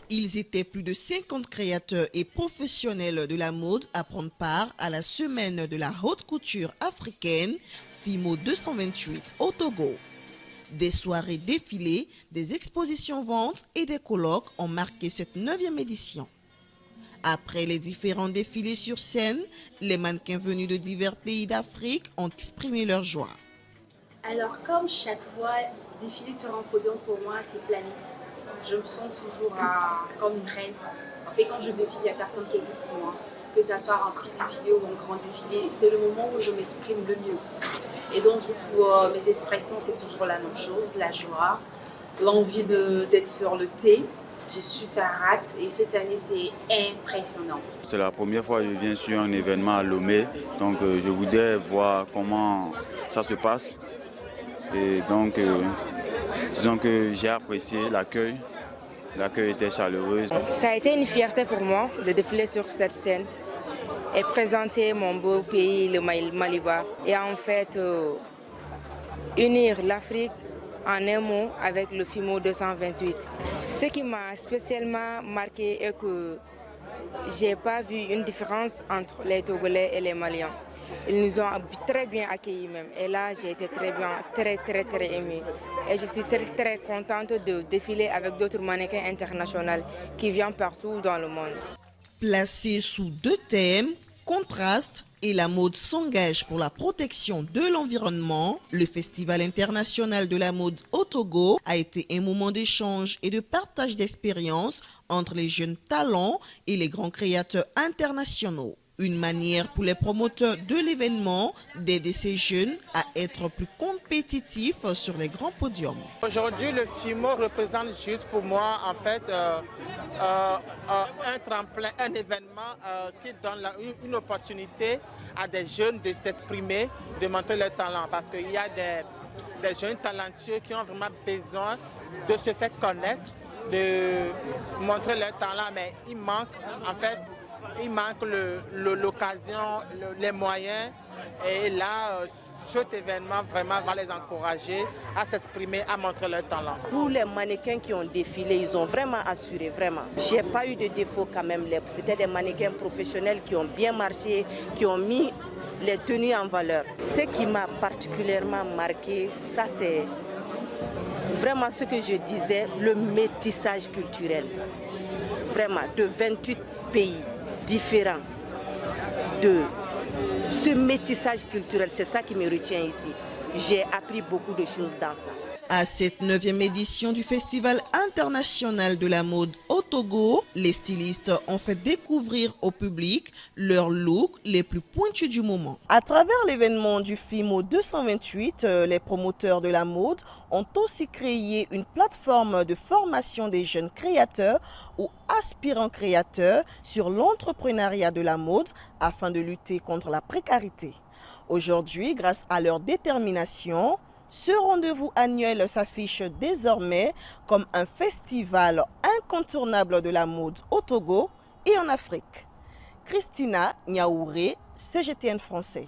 Ils étaient plus de 50 créateurs et professionnels de la mode à prendre part à la semaine de la haute couture africaine FIMO 228 au Togo. Des soirées défilées, des expositions ventes et des colloques ont marqué cette 9e édition. Après les différents défilés sur scène, les mannequins venus de divers pays d'Afrique ont exprimé leur joie. Alors comme chaque fois, défiler sur un podium pour moi c'est plané. Je me sens toujours comme une reine. En fait quand je défile, il n'y a personne qui existe pour moi. Que ce soit un petit défilé ou un grand défilé, c'est le moment où je m'exprime le mieux. Et donc du coup, mes expressions c'est toujours la même chose, la joie, l'envie d'être sur le thé. J'ai super hâte et cette année c'est impressionnant. C'est la première fois que je viens sur un événement à Lomé, donc je voudrais voir comment ça se passe. Et donc disons que j'ai apprécié l'accueil, l'accueil était chaleureux. Ça a été une fierté pour moi de défiler sur cette scène et présenter mon beau pays, le Maliba, et en fait unir l'Afrique en un mot avec le FIMO 228. Ce qui m'a spécialement marqué est que je n'ai pas vu une différence entre les Togolais et les Maliens. Ils nous ont très bien accueillis même. Et là, j'ai été très bien, très émue. Et je suis très contente de défiler avec d'autres mannequins internationaux qui viennent partout dans le monde. Placé sous 2 thèmes, contraste et la mode s'engage pour la protection de l'environnement, le Festival international de la mode au Togo a été un moment d'échange et de partage d'expériences entre les jeunes talents et les grands créateurs internationaux. Une manière pour les promoteurs de l'événement d'aider ces jeunes à être plus compétitifs sur les grands podiums. Aujourd'hui, le FIMO représente juste pour moi en fait un tremplin, un événement qui donne une opportunité à des jeunes de s'exprimer, de montrer leur talent. Parce qu'il y a des jeunes talentueux qui ont vraiment besoin de se faire connaître, de montrer leur talent, mais il manque en fait. Il manque l'occasion, les moyens et là, cet événement vraiment va les encourager à s'exprimer, à montrer leur talent. Tous les mannequins qui ont défilé, ils ont vraiment assuré, vraiment. J'ai pas eu de défaut quand même. C'était des mannequins professionnels qui ont bien marché, qui ont mis les tenues en valeur. Ce qui m'a particulièrement marqué, ça c'est vraiment ce que je disais, le métissage culturel. Vraiment, de 28 pays différents, de ce métissage culturel, c'est ça qui me retient ici. J'ai appris beaucoup de choses dans ça. À cette 9e édition du Festival international de la mode au Togo, les stylistes ont fait découvrir au public leurs looks les plus pointus du moment. À travers l'événement du FIMO 228, les promoteurs de la mode ont aussi créé une plateforme de formation des jeunes créateurs ou aspirants créateurs sur l'entrepreneuriat de la mode afin de lutter contre la précarité. Aujourd'hui, grâce à leur détermination, ce rendez-vous annuel s'affiche désormais comme un festival incontournable de la mode au Togo et en Afrique. Christina Niaouré, CGTN français.